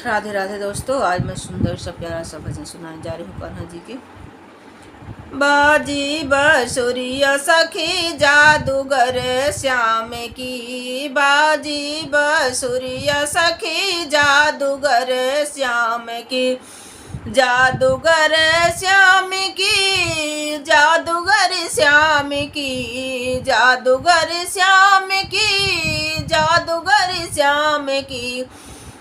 राधे राधे दोस्तों, आज मैं सुंदर सा प्यारा सा भजन सुनाने जा रही हूँ कान्हा जी के। बाजी बसुरिया सखी जादूगर श्याम की, बाजी बसुरिया सखी जादूगर श्याम की, जादूगर श्याम की, जादूगर श्याम की, जादूगर श्याम की, जादूगर श्याम की।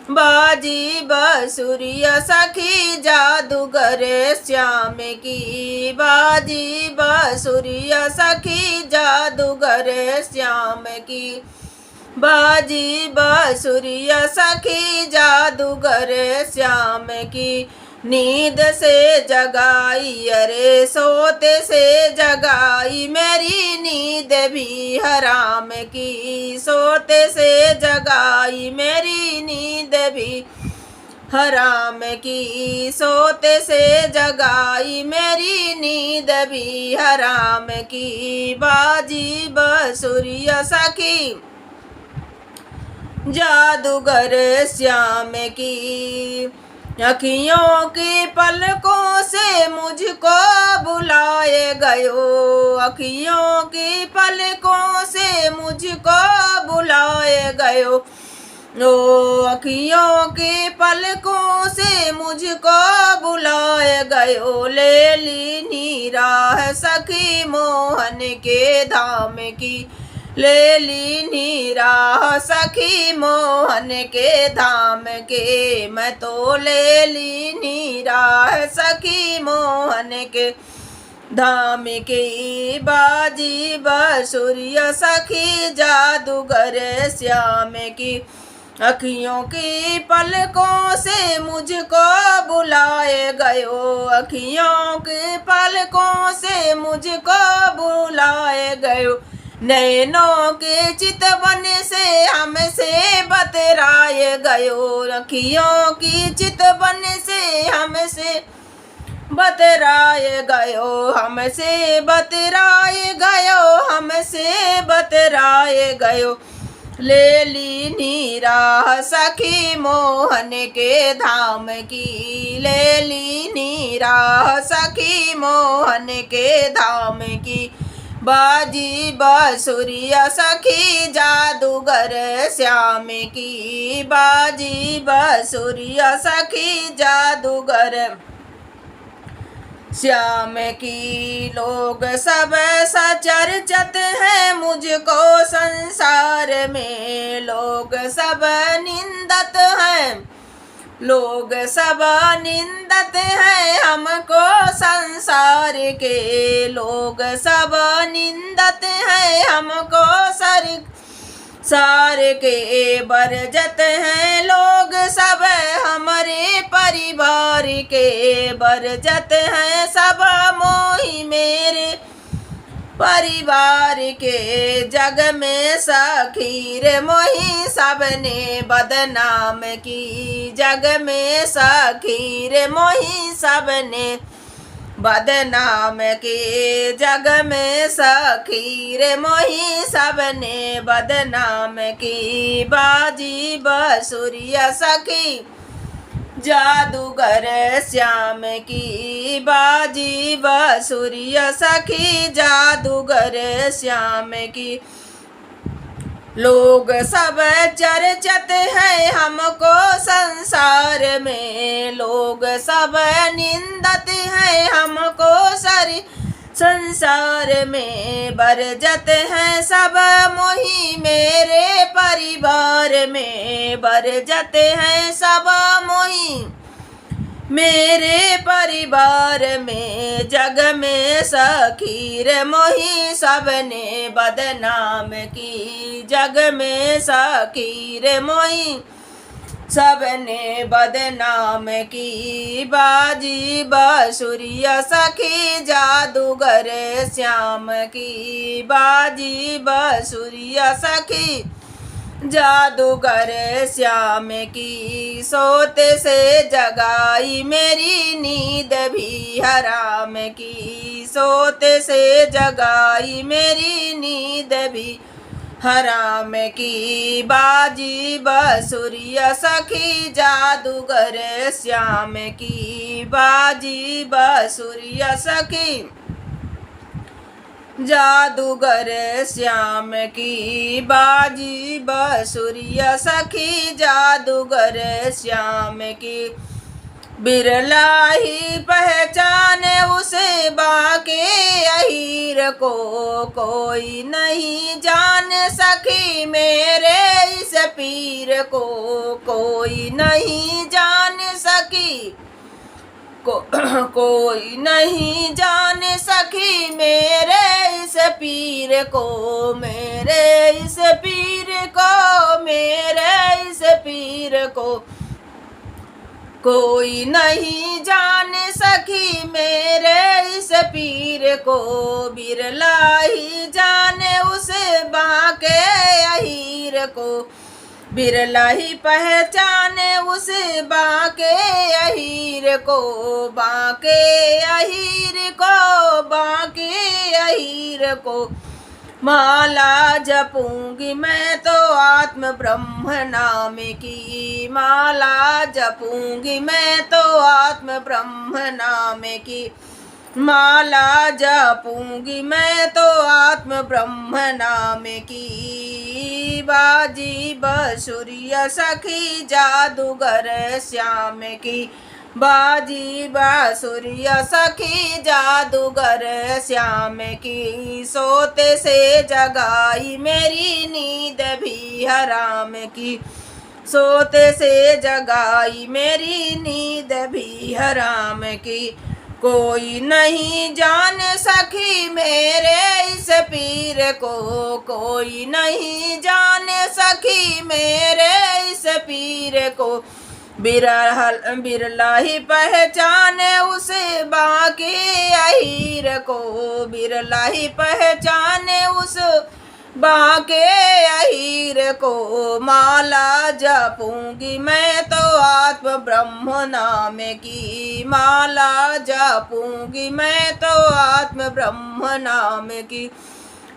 बाजी बसुरिया सखी जादूगर श्याम की, बाजी बसुरिया सखी जादूगर श्याम की, बाजी बसुरिया सखी जादूगर श्याम की। नींद से जगाई अरे सोते से जगाई, मेरी नींद भी हराम की, सोते से जगाई मेरी नींद भी हराम की, सोते से जगाई मेरी नींद भी हराम की। बाजी बसुरिया सखी जादूगर श्याम की, अखियों की पलकों से मुझको बुलाए गयो, अखियों की पलकों से मुझको बुलाए गयो, ओ अखियों की पलकों से मुझको बुलाए गयो। ले ली नीराह सखी मोहन के धाम की, ले ली नीराह सखी मोहन के धाम के, मैं तो ले ली नीराह सखी मोहन के धाम की। बाजी बसुरिया सखी जादूगर श्याम की, अखियों की पलकों से मुझको बुलाए गयो, अखियों की पलकों से मुझको बुलाए गयो। नैनों के चितवन से हमसे बतराए गयो, अखियों की चितवन से हमसे बतराए गयो, हमसे बतराए गयो, हमसे बतराए गयो। ले ली नीराह सखी मोहन के धाम की, ले ली नीराह सखी मोहन के धाम की। बाजी बसुरिया सखी जादूगर श्याम की, बाजी बसुरिया सखी जादूगर श्याम की। लोग सब सचर्चित हैं मुझको संसार में, लोग सब निंदत हैं, लोग सब निंदत हैं हमको संसार के, लोग सब निंदत हैं हमको संसार के। बरजत हैं लोग सब हमारे परिवार के, बरजत हैं सब मोही मेरे परिवार के। जग में सखीर मोही सबने बदनाम की, जग में सखीर मोही सबने बदनाम के, जग में सखीर मोही सबने बदनाम की। बाजी बसुरिया सखी जादूगर श्याम की, बाजी बसुरिया सखी जादूगर श्याम की। लोग सब चर्चित हैं हमको संसार में, लोग सब निंदत हैं हमको संसार में। बरजत हैं सब मोही मेरे परिवार में, बरजत हैं सब मोही मेरे परिवार में। जग में सखीर मोही सबने बदनाम की, जग में सखीर मोही सबने बदनाम की। बाजी बसुरिया सखी जादूगर श्याम की, बाजी बसुरिया सखी जादूगर श्याम की। सोते से जगाई मेरी नींद भी हराम की, सोते से जगाई मेरी नींद भी हराम की बाजी बसुरिया सखी जादूगर श्याम की बाजी बसुरिया सखी जादूगर श्याम की बाजी बसुरिया सखी जादूगर श्याम की बिरला ही पहचाने उसे बाके अहीर को कोई नहीं जान सखी मेरे इस पीर को कोई नहीं जान सकी कोई नहीं जान सखी मेरे इस पीर को मेरे इस पीर को मेरे इस पीर को कोई नहीं जान सखी मेरे इस पीर को बिरला ही जाने उस बाके अहीर को बिरला ही पहचाने उस बाके अहीर को बाके अहीर को बाके अहीर को माला जपूंगी मैं तो आत्म ब्रह्म नाम की माला जपूंगी मैं तो आत्म ब्रह्म नाम की माला जपूंगी मैं तो आत्म ब्रह्म नाम की बाजी बसुरिया सखी जादूगर श्याम की बाजी बासुरिया सखी जादूगर श्याम की सोते से जगाई मेरी नींद भी हराम की सोते से जगाई मेरी नींद भी हराम की कोई नहीं जान सखी मेरे इस पीर को कोई नहीं जान सखी मेरे इस पीर को बिरला ही पहचाने उसे बाके अहीर को बिरला ही पहचाने उस बाके अहीर को माला जपूंगी मैं तो आत्म ब्रह्म नाम की माला जपूंगी मैं तो आत्म ब्रह्म नाम की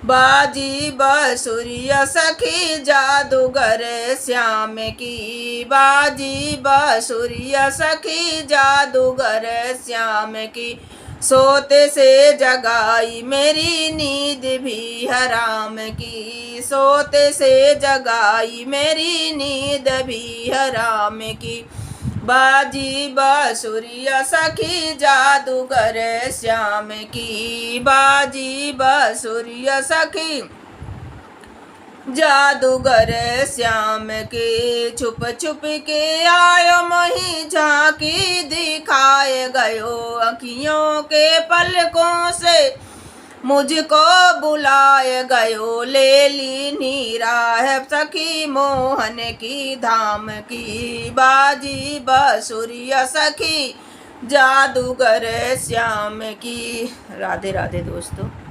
बाजी बसुरिया सखी जादूगर श्याम की बाजी बसुरिया सखी जादूगर श्याम की सोते से जगाई मेरी नींद भी हराम की सोते से जगाई मेरी नींद भी हराम की बाजी बसुरिया सखी जादूगर श्याम की बाजी बसुरिया सखी जादूगर श्याम के छुप छुप के आयो मोही झांकी दिखाए गयो अखियों के पलकों से मुझको बुलाए गयो ले ली नीरा है सखी मोहन की धाम की बाजी बसुरिया सखी जादूगर श्याम की। राधे राधे दोस्तों।